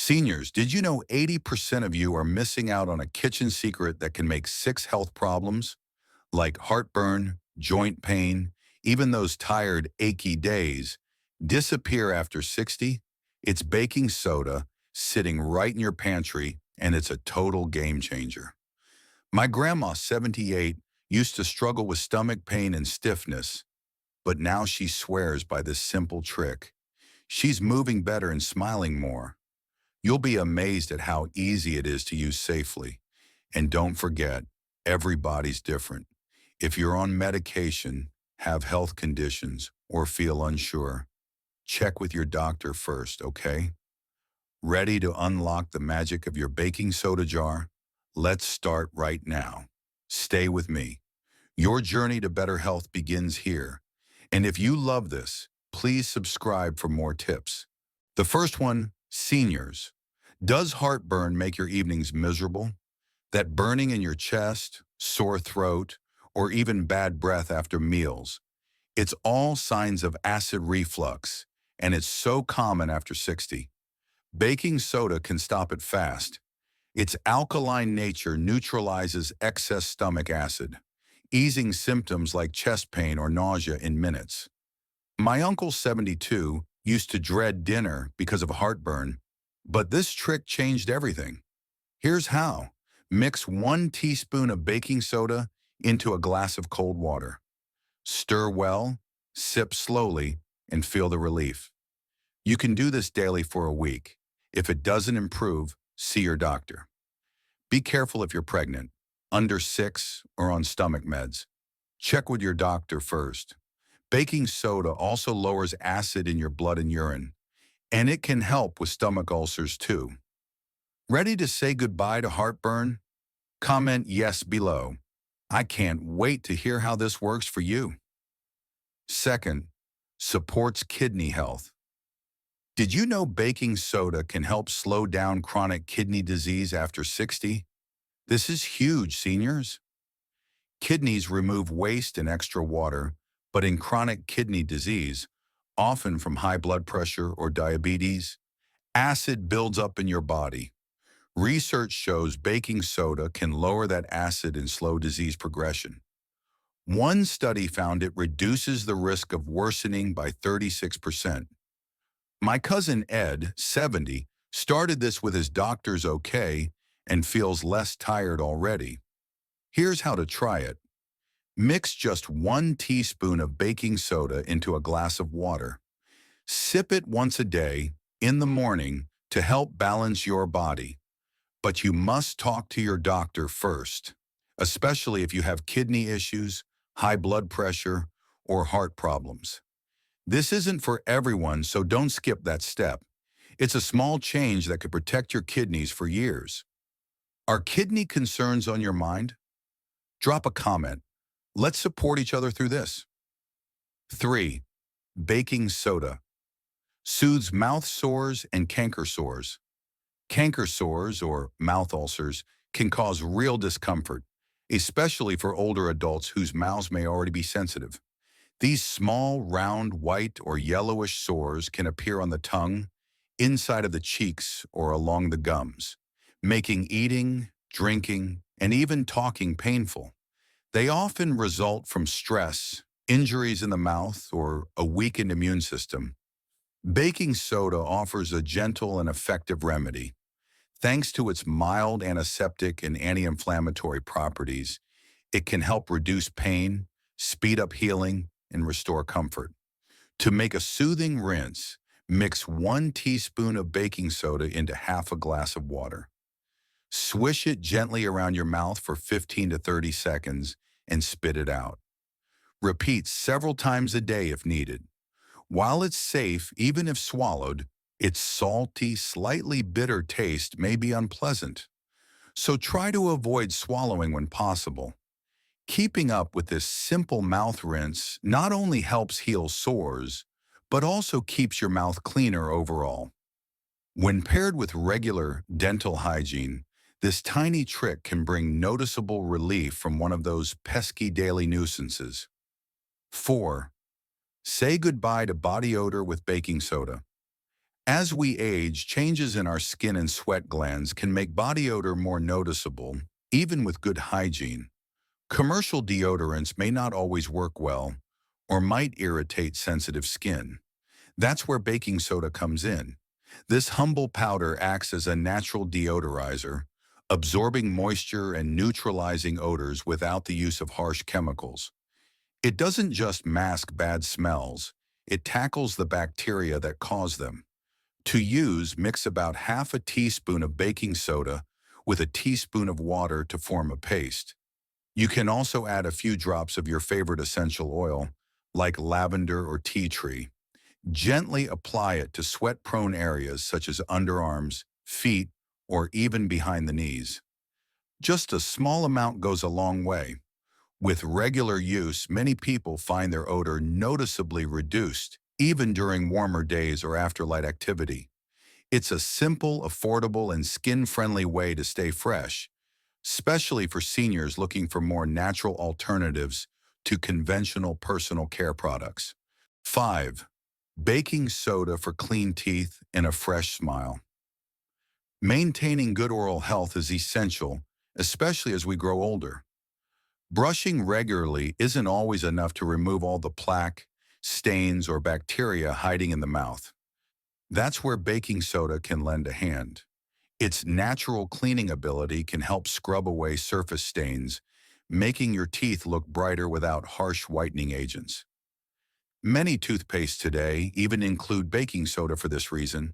Seniors, did you know 80% of you are missing out on a kitchen secret that can make six health problems, like heartburn, joint pain, even those tired, achy days, disappear after 60? It's baking soda sitting right in your pantry, and it's a total game changer. My grandma, 78, used to struggle with stomach pain and stiffness, but now she swears by this simple trick. She's moving better and smiling more. You'll be amazed at how easy it is to use safely. And don't forget, everybody's different. If you're on medication, have health conditions, or feel unsure, check with your doctor first, okay? Ready to unlock the magic of your baking soda jar? Let's start right now. Stay with me. Your journey to better health begins here. And if you love this, please subscribe for more tips. The first one, seniors. Does heartburn make your evenings miserable? That burning in your chest, sore throat, or even bad breath after meals? It's all signs of acid reflux, and it's so common after 60. Baking soda can stop it fast. Its alkaline nature neutralizes excess stomach acid, easing symptoms like chest pain or nausea in minutes. My uncle, 72, used to dread dinner because of heartburn, but this trick changed everything. Here's how. Mix 1 teaspoon of baking soda into a glass of cold water. Stir well, sip slowly, and feel the relief. You can do this daily for a week. If it doesn't improve, see your doctor. Be careful if you're pregnant, under 6, or on stomach meds. Check with your doctor first. Baking soda also lowers acid in your blood and urine, and it can help with stomach ulcers too. Ready to say goodbye to heartburn? Comment yes below. I can't wait to hear how this works for you. Second, supports kidney health. Did you know baking soda can help slow down chronic kidney disease after 60? This is huge, seniors. Kidneys remove waste and extra water, but in chronic kidney disease, often from high blood pressure or diabetes, acid builds up in your body. Research shows baking soda can lower that acid and slow disease progression. One study found it reduces the risk of worsening by 36%. My cousin Ed, 70, started this with his doctor's okay and feels less tired already. Here's how to try it. Mix just 1 teaspoon of baking soda into a glass of water. Sip it once a day, in the morning, to help balance your body. But you must talk to your doctor first, especially if you have kidney issues, high blood pressure, or heart problems. This isn't for everyone, so don't skip that step. It's a small change that could protect your kidneys for years. Are kidney concerns on your mind? Drop a comment. Let's support each other through this. 3. Baking soda. Soothes mouth sores and canker sores. Canker sores, or mouth ulcers, can cause real discomfort, especially for older adults whose mouths may already be sensitive. These small, round, white, or yellowish sores can appear on the tongue, inside of the cheeks, or along the gums, making eating, drinking, and even talking painful. They often result from stress, injuries in the mouth, or a weakened immune system. Baking soda offers a gentle and effective remedy. Thanks to its mild antiseptic and anti-inflammatory properties, it can help reduce pain, speed up healing, and restore comfort. To make a soothing rinse, mix 1 teaspoon of baking soda into half a glass of water. Swish it gently around your mouth for 15 to 30 seconds and spit it out. Repeat several times a day if needed. While it's safe, even if swallowed, its salty, slightly bitter taste may be unpleasant. So try to avoid swallowing when possible. Keeping up with this simple mouth rinse not only helps heal sores, but also keeps your mouth cleaner overall. When paired with regular dental hygiene, this tiny trick can bring noticeable relief from one of those pesky daily nuisances. 4. Say goodbye to body odor with baking soda. As we age, changes in our skin and sweat glands can make body odor more noticeable, even with good hygiene. Commercial deodorants may not always work well or might irritate sensitive skin. That's where baking soda comes in. This humble powder acts as a natural deodorizer, absorbing moisture and neutralizing odors without the use of harsh chemicals. It doesn't just mask bad smells, it tackles the bacteria that cause them. To use, mix about half a teaspoon of baking soda with a teaspoon of water to form a paste. You can also add a few drops of your favorite essential oil, like lavender or tea tree. Gently apply it to sweat-prone areas such as underarms, feet, or even behind the knees. Just a small amount goes a long way. With regular use, many people find their odor noticeably reduced, even during warmer days or after light activity. It's a simple, affordable, and skin-friendly way to stay fresh, especially for seniors looking for more natural alternatives to conventional personal care products. 5. Baking soda for clean teeth and a fresh smile. Maintaining good oral health is essential, especially as we grow older. Brushing regularly isn't always enough to remove all the plaque, stains, or bacteria hiding in the mouth. That's where baking soda can lend a hand. Its natural cleaning ability can help scrub away surface stains, making your teeth look brighter without harsh whitening agents. Many toothpastes today even include baking soda for this reason.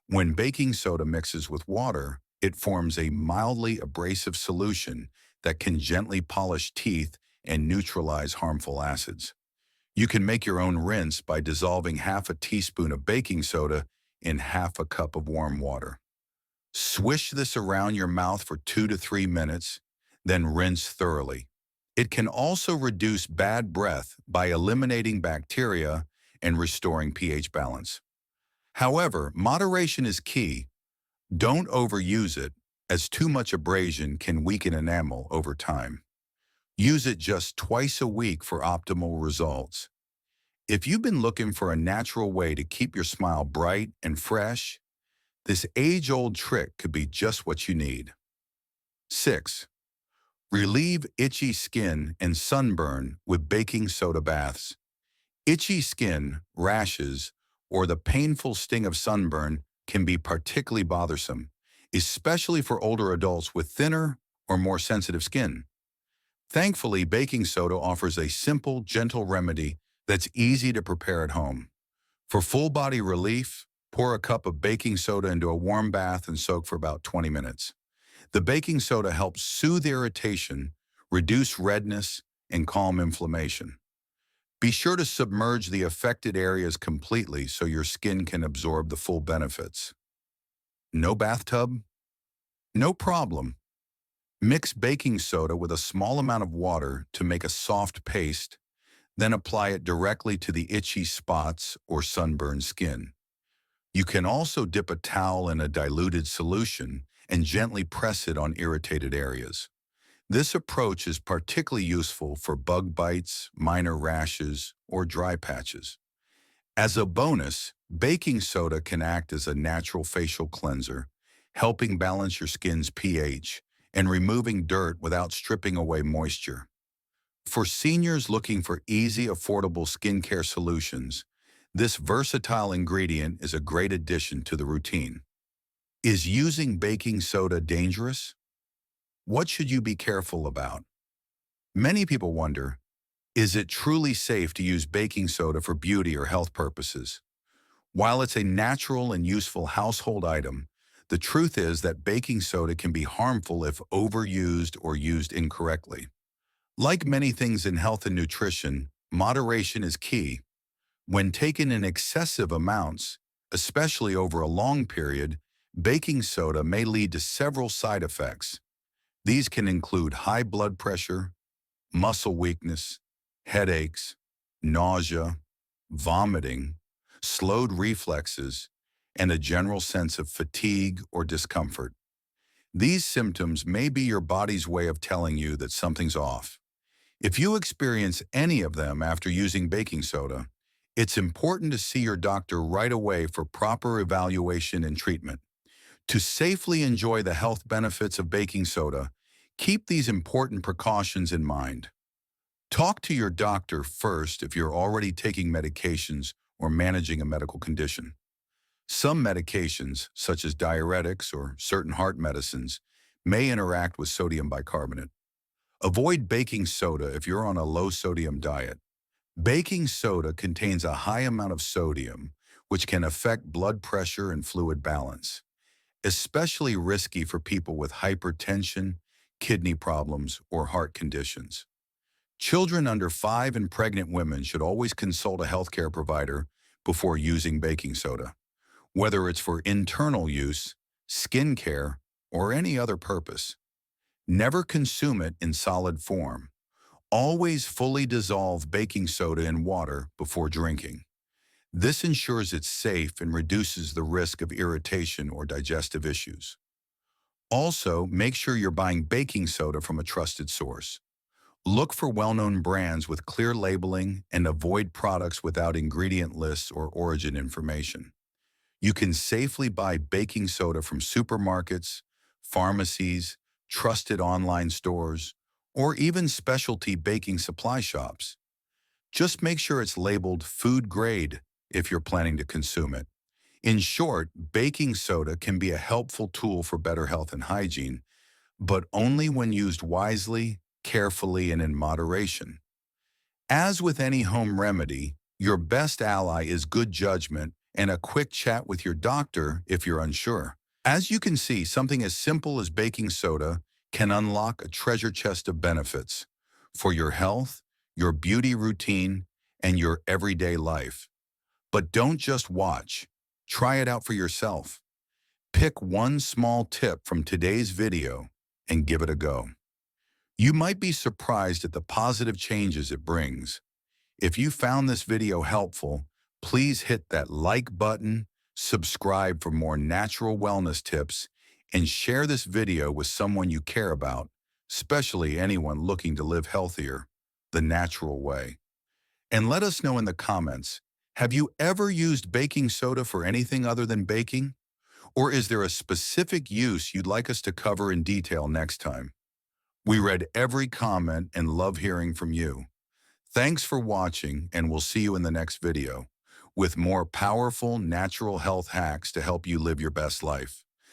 When baking soda mixes with water, it forms a mildly abrasive solution that can gently polish teeth and neutralize harmful acids. You can make your own rinse by dissolving half a teaspoon of baking soda in half a cup of warm water. Swish this around your mouth for 2 to 3 minutes, then rinse thoroughly. It can also reduce bad breath by eliminating bacteria and restoring pH balance. However, moderation is key. Don't overuse it, as too much abrasion can weaken enamel over time. Use it just twice a week for optimal results. If you've been looking for a natural way to keep your smile bright and fresh, this age-old trick could be just what you need. 6. Relieve itchy skin and sunburn with baking soda baths. Itchy skin, rashes, or the painful sting of sunburn can be particularly bothersome, especially for older adults with thinner or more sensitive skin. Thankfully, baking soda offers a simple, gentle remedy that's easy to prepare at home. For full-body relief, pour a cup of baking soda into a warm bath and soak for about 20 minutes. The baking soda helps soothe irritation, reduce redness, and calm inflammation. Be sure to submerge the affected areas completely so your skin can absorb the full benefits. No bathtub? No problem. Mix baking soda with a small amount of water to make a soft paste, then apply it directly to the itchy spots or sunburned skin. You can also dip a towel in a diluted solution and gently press it on irritated areas. This approach is particularly useful for bug bites, minor rashes, or dry patches. As a bonus, baking soda can act as a natural facial cleanser, helping balance your skin's pH and removing dirt without stripping away moisture. For seniors looking for easy, affordable skincare solutions, this versatile ingredient is a great addition to the routine. Is using baking soda dangerous? What should you be careful about? Many people wonder, is it truly safe to use baking soda for beauty or health purposes? While it's a natural and useful household item, the truth is that baking soda can be harmful if overused or used incorrectly. Like many things in health and nutrition, moderation is key. When taken in excessive amounts, especially over a long period, baking soda may lead to several side effects. These can include high blood pressure, muscle weakness, headaches, nausea, vomiting, slowed reflexes, and a general sense of fatigue or discomfort. These symptoms may be your body's way of telling you that something's off. If you experience any of them after using baking soda, It's important to see your doctor right away for proper evaluation and treatment. To safely enjoy the health benefits of baking soda, keep these important precautions in mind. Talk to your doctor first if you're already taking medications or managing a medical condition. Some medications, such as diuretics or certain heart medicines, may interact with sodium bicarbonate. Avoid baking soda if you're on a low-sodium diet. Baking soda contains a high amount of sodium, which can affect blood pressure and fluid balance, especially risky for people with hypertension, kidney problems, or heart conditions. Children under 5 and pregnant women should always consult a healthcare provider before using baking soda, whether it's for internal use, skin care, or any other purpose. Never consume it in solid form. Always fully dissolve baking soda in water before drinking. This ensures it's safe and reduces the risk of irritation or digestive issues. Also, make sure you're buying baking soda from a trusted source. Look for well-known brands with clear labeling and avoid products without ingredient lists or origin information. You can safely buy baking soda from supermarkets, pharmacies, trusted online stores, or even specialty baking supply shops. Just make sure it's labeled food grade if you're planning to consume it. In short, baking soda can be a helpful tool for better health and hygiene, but only when used wisely, carefully, and in moderation. As with any home remedy, your best ally is good judgment and a quick chat with your doctor if you're unsure. As you can see, something as simple as baking soda can unlock a treasure chest of benefits for your health, your beauty routine, and your everyday life. But don't just watch. Try it out for yourself. Pick one small tip from today's video and give it a go. You might be surprised at the positive changes it brings. If you found this video helpful, please hit that like button, subscribe for more natural wellness tips, and share this video with someone you care about, especially anyone looking to live healthier, the natural way. And let us know in the comments, have you ever used baking soda for anything other than baking? Or is there a specific use you'd like us to cover in detail next time? We read every comment and love hearing from you. Thanks for watching, and we'll see you in the next video with more powerful natural health hacks to help you live your best life.